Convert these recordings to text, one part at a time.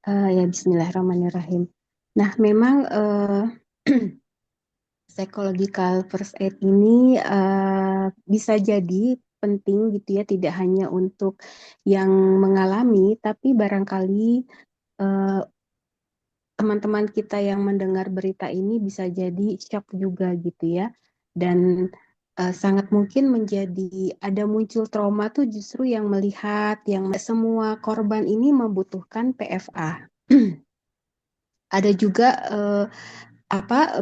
Ya, Bismillahirrahmanirrahim. Nah, memang psychological first aid ini bisa jadi penting gitu ya, tidak hanya untuk yang mengalami, tapi barangkali eh, teman-teman kita yang mendengar berita ini bisa jadi shock juga gitu ya. Dan sangat mungkin menjadi ada muncul trauma tuh justru yang melihat yang semua korban ini membutuhkan PFA. Ada juga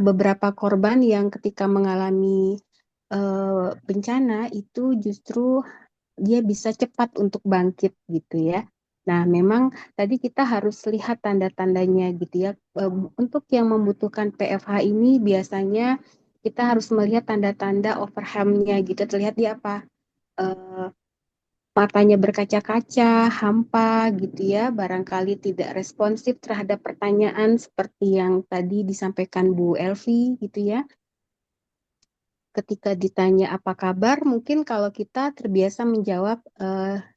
beberapa korban yang ketika mengalami bencana itu justru dia bisa cepat untuk bangkit gitu ya. Nah, memang tadi kita harus lihat tanda-tandanya gitu ya. Untuk yang membutuhkan PFH ini biasanya kita harus melihat tanda-tanda overwhelm-nya gitu. Terlihat dia apa? Eh, Matanya berkaca-kaca, hampa gitu ya, barangkali tidak responsif terhadap pertanyaan seperti yang tadi disampaikan Bu Elvi gitu ya. Ketika ditanya apa kabar, mungkin kalau kita terbiasa menjawab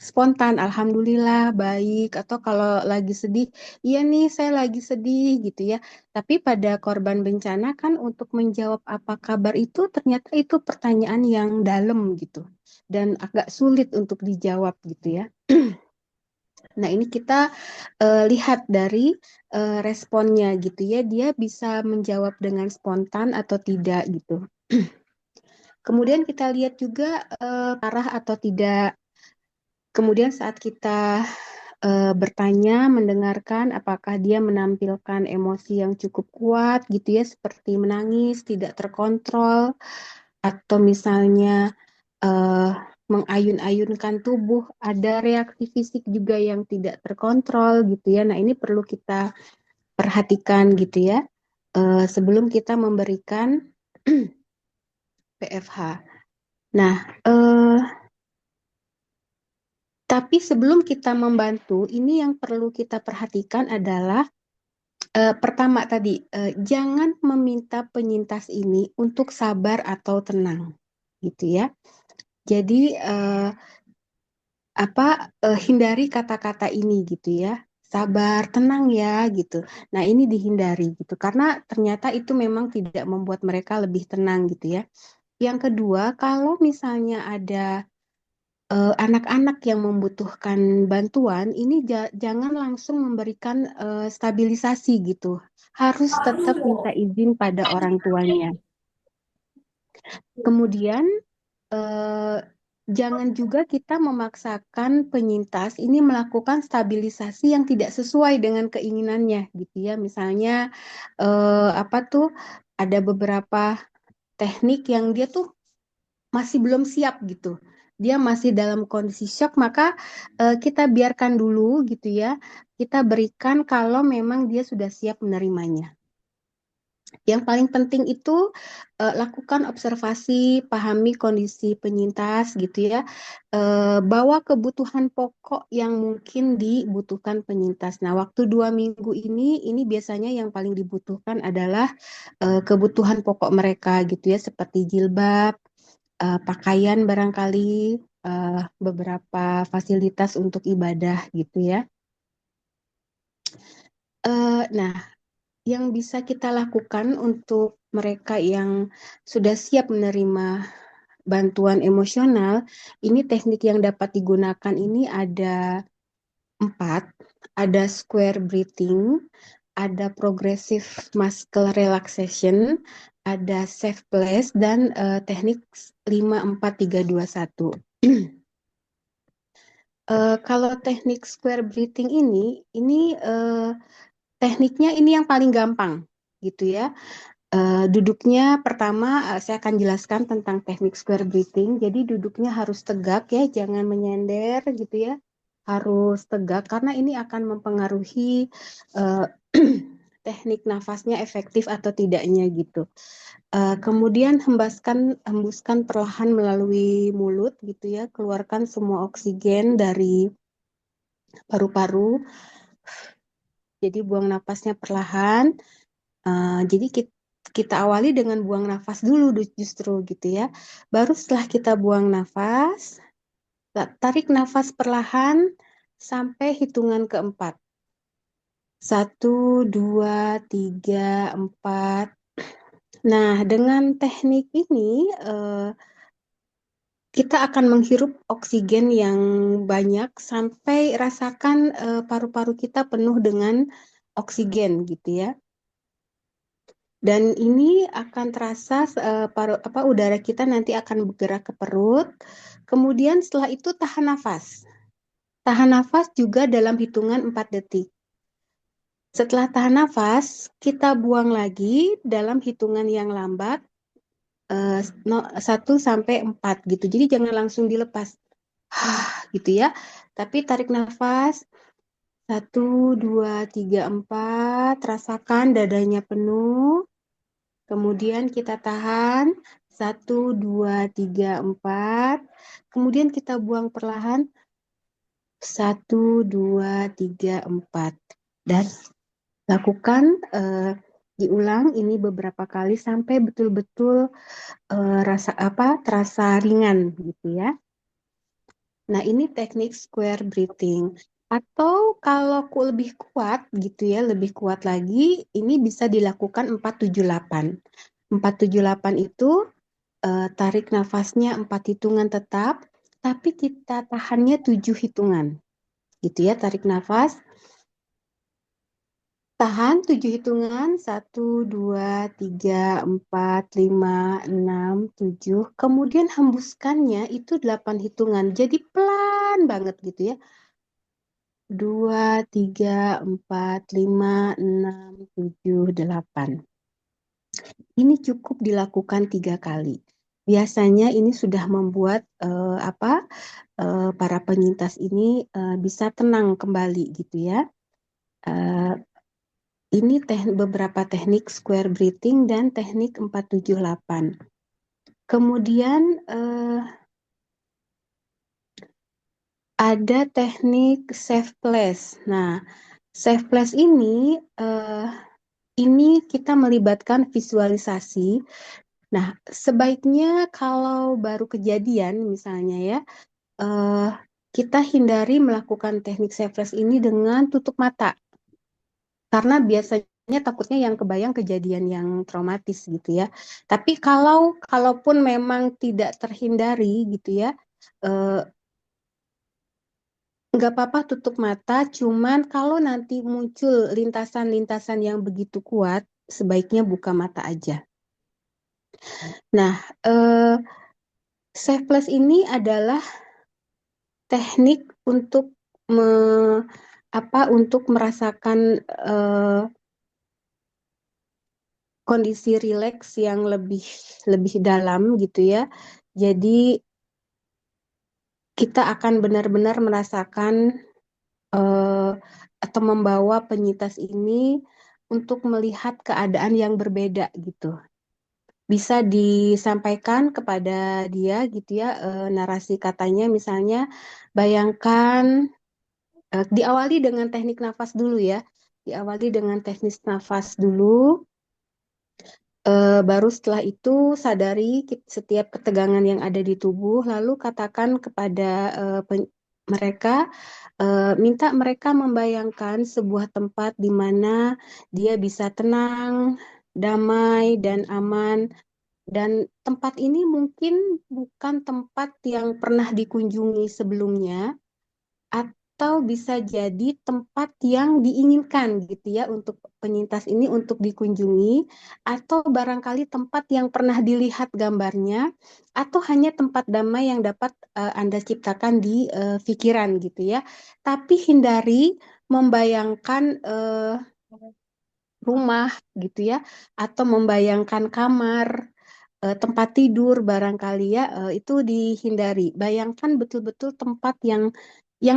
spontan, Alhamdulillah baik, atau kalau lagi sedih, iya nih saya lagi sedih gitu ya. Tapi pada korban bencana kan untuk menjawab apa kabar itu ternyata itu pertanyaan yang dalam gitu dan agak sulit untuk dijawab gitu ya. Nah, ini kita lihat dari responnya gitu ya, dia bisa menjawab dengan spontan atau tidak gitu. Kemudian kita lihat juga arah atau tidak. Kemudian saat kita bertanya, mendengarkan apakah dia menampilkan emosi yang cukup kuat gitu ya, seperti menangis, tidak terkontrol, atau misalnya eh, mengayun-ayunkan tubuh, ada reaksi fisik juga yang tidak terkontrol gitu ya. Nah, ini perlu kita perhatikan gitu ya, sebelum kita memberikan PFH. Nah, tapi sebelum kita membantu, ini yang perlu kita perhatikan adalah pertama tadi, jangan meminta penyintas ini untuk sabar atau tenang, gitu ya. Jadi hindari kata-kata ini gitu ya. Sabar, tenang ya gitu. Nah, ini dihindari gitu karena ternyata itu memang tidak membuat mereka lebih tenang gitu ya. Yang kedua, kalau misalnya ada anak-anak yang membutuhkan bantuan, ini jangan langsung memberikan stabilisasi gitu. Harus tetap minta izin pada orang tuanya. Kemudian eh, jangan juga kita memaksakan penyintas ini melakukan stabilisasi yang tidak sesuai dengan keinginannya gitu ya. Misalnya apa tuh ada beberapa teknik yang dia tuh masih belum siap gitu. Dia masih dalam kondisi shock, maka kita biarkan dulu gitu ya. Kita berikan kalau memang dia sudah siap menerimanya. Yang paling penting itu lakukan observasi, pahami kondisi penyintas gitu ya. Bawa kebutuhan pokok yang mungkin dibutuhkan penyintas. Nah, waktu 2 minggu ini biasanya yang paling dibutuhkan adalah kebutuhan pokok mereka gitu ya, seperti jilbab, pakaian barangkali, beberapa fasilitas untuk ibadah gitu ya. Nah, yang bisa kita lakukan untuk mereka yang sudah siap menerima bantuan emosional, ini teknik yang dapat digunakan ini ada 4, ada square breathing, ada progressive muscle relaxation, ada safe place, dan teknik 5-4-3-2-1. Kalau teknik square breathing ini tekniknya ini yang paling gampang gitu ya. Duduknya pertama saya akan jelaskan tentang teknik square breathing. Jadi duduknya harus tegak ya, jangan menyender gitu ya. Harus tegak karena ini akan mempengaruhi uh, teknik nafasnya efektif atau tidaknya gitu. Kemudian hembuskan perlahan melalui mulut gitu ya. Keluarkan semua oksigen dari paru-paru. Jadi buang napasnya perlahan. Jadi kita awali dengan buang nafas dulu justru gitu ya. Baru setelah kita buang nafas, tarik nafas perlahan sampai hitungan keempat. Satu, dua, tiga, empat. Nah, dengan teknik ini kita akan menghirup oksigen yang banyak sampai rasakan paru-paru kita penuh dengan oksigen gitu ya. Dan ini akan terasa udara kita nanti akan bergerak ke perut. Kemudian setelah itu tahan nafas. Tahan nafas juga dalam hitungan 4 detik. Setelah tahan nafas, kita buang lagi dalam hitungan yang lambat, 1 sampai 4 gitu. Jadi jangan langsung dilepas. Gitu ya. Tapi tarik nafas. 1, 2, 3, 4. Rasakan dadanya penuh. Kemudian kita tahan. 1, 2, 3, 4. Kemudian kita buang perlahan. 1, 2, 3, 4. Dan lakukan diulang ini beberapa kali sampai betul-betul terasa ringan gitu ya. Nah, ini teknik square breathing. Atau kalau lebih kuat gitu ya, lebih kuat lagi, ini bisa dilakukan 478. 478 itu tarik nafasnya 4 hitungan tetap, tapi kita tahannya 7 hitungan. Gitu ya, tarik nafas. Tahan 7 hitungan, 1, 2, 3, 4, 5, 6, 7. Kemudian hembuskannya itu 8 hitungan. Jadi pelan banget gitu ya. 2, 3, 4, 5, 6, 7, 8. Ini cukup dilakukan 3 kali. Biasanya ini sudah membuat para penyintas ini bisa tenang kembali gitu ya. Eh, Ini beberapa teknik square breathing dan teknik 478. Kemudian ada teknik safe place. Nah, safe place ini kita melibatkan visualisasi. Nah, sebaiknya kalau baru kejadian misalnya ya, eh, kita hindari melakukan teknik safe place ini dengan tutup mata. Karena biasanya takutnya yang kebayang kejadian yang traumatis gitu ya. Tapi kalaupun memang tidak terhindari gitu ya, eh, nggak apa-apa tutup mata, cuman kalau nanti muncul lintasan-lintasan yang begitu kuat, sebaiknya buka mata aja. Nah, safe place ini adalah teknik untuk me, untuk merasakan kondisi rileks yang lebih lebih dalam gitu ya. Jadi kita akan benar-benar merasakan eh, atau membawa penyintas ini untuk melihat keadaan yang berbeda gitu. Bisa disampaikan kepada dia gitu ya, narasi katanya misalnya bayangkan diawali dengan teknik nafas dulu ya. Diawali dengan teknik nafas dulu. Baru setelah itu sadari setiap ketegangan yang ada di tubuh, lalu katakan kepada mereka, minta mereka membayangkan sebuah tempat di mana dia bisa tenang, damai, dan aman. Dan tempat ini mungkin bukan tempat yang pernah dikunjungi sebelumnya, atau bisa jadi tempat yang diinginkan gitu ya untuk penyintas ini untuk dikunjungi, atau barangkali tempat yang pernah dilihat gambarnya, atau hanya tempat damai yang dapat Anda ciptakan di pikiran gitu ya. Tapi hindari membayangkan rumah gitu ya, atau membayangkan kamar, tempat tidur barangkali ya, itu dihindari. Bayangkan betul-betul tempat yang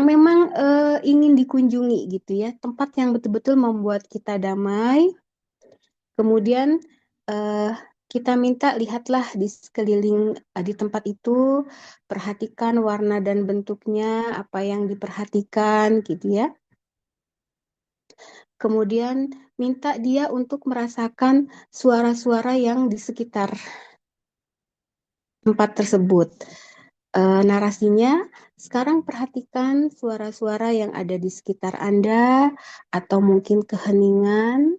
memang ingin dikunjungi gitu ya, tempat yang betul-betul membuat kita damai. Kemudian eh, kita minta lihatlah di sekeliling di tempat itu, perhatikan warna dan bentuknya, apa yang diperhatikan gitu ya. Kemudian minta dia untuk merasakan suara-suara yang di sekitar tempat tersebut. Narasinya, sekarang perhatikan suara-suara yang ada di sekitar Anda, atau mungkin keheningan,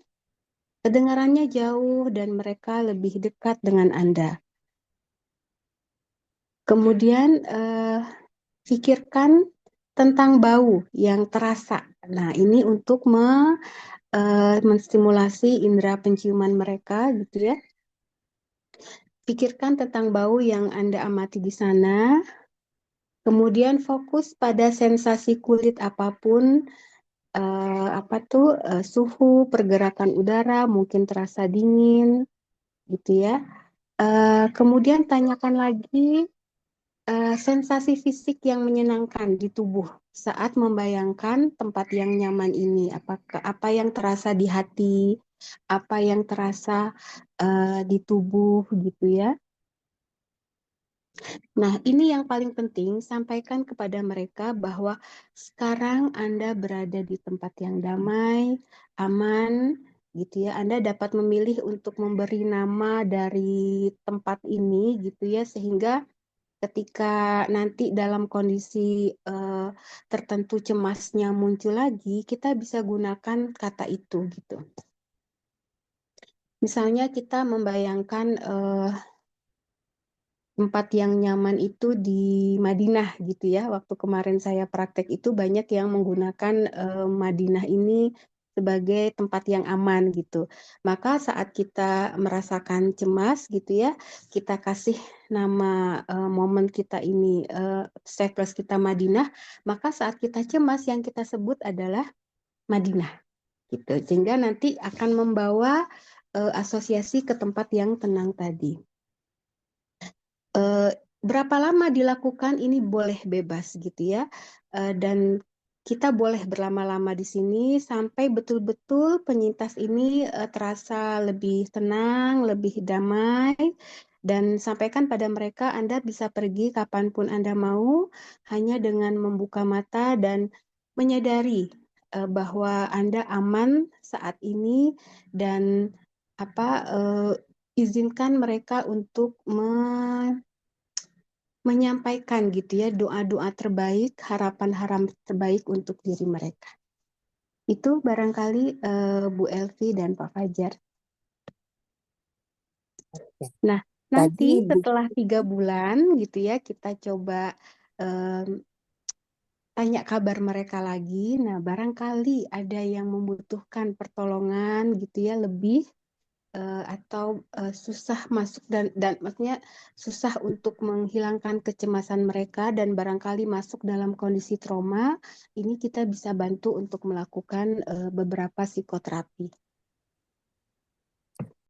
kedengarannya jauh dan mereka lebih dekat dengan Anda. Kemudian, pikirkan tentang bau yang terasa. Nah, ini untuk menstimulasi indera penciuman mereka, gitu ya. Pikirkan tentang bau yang Anda amati di sana. Kemudian fokus pada sensasi kulit apapun, suhu, pergerakan udara, mungkin terasa dingin, gitu ya. Kemudian tanyakan lagi sensasi fisik yang menyenangkan di tubuh saat membayangkan tempat yang nyaman ini. Apakah apa yang terasa di hati, apa yang terasa di tubuh, gitu ya. Nah, ini yang paling penting, sampaikan kepada mereka bahwa sekarang Anda berada di tempat yang damai, aman, gitu ya. Anda dapat memilih untuk memberi nama dari tempat ini, gitu ya, sehingga ketika nanti dalam kondisi tertentu cemasnya muncul lagi, kita bisa gunakan kata itu, gitu. Misalnya kita membayangkan tempat yang nyaman itu di Madinah gitu ya. Waktu kemarin saya praktek itu banyak yang menggunakan Madinah ini sebagai tempat yang aman gitu. Maka saat kita merasakan cemas gitu ya, kita kasih nama momen kita ini save plus kita Madinah, maka saat kita cemas yang kita sebut adalah Madinah gitu. Sehingga nanti akan membawa asosiasi ke tempat yang tenang tadi. eh, Berapa lama dilakukan ini boleh bebas gitu ya. Dan kita boleh berlama-lama di sini sampai betul-betul penyintas ini terasa lebih tenang, lebih damai, dan sampaikan pada mereka Anda bisa pergi kapanpun Anda mau hanya dengan membuka mata dan menyadari bahwa Anda aman saat ini, dan apa izinkan mereka untuk menyampaikan gitu ya doa-doa terbaik, harapan-harapan terbaik untuk diri mereka. Itu barangkali Bu Elvi dan Pak Fajar. Nah, nanti Tadi Bu, setelah 3 bulan gitu ya, kita coba em, tanya kabar mereka lagi. Nah, barangkali ada yang membutuhkan pertolongan gitu ya lebih, atau susah masuk dan maksudnya susah untuk menghilangkan kecemasan mereka dan barangkali masuk dalam kondisi trauma, ini kita bisa bantu untuk melakukan beberapa psikoterapi.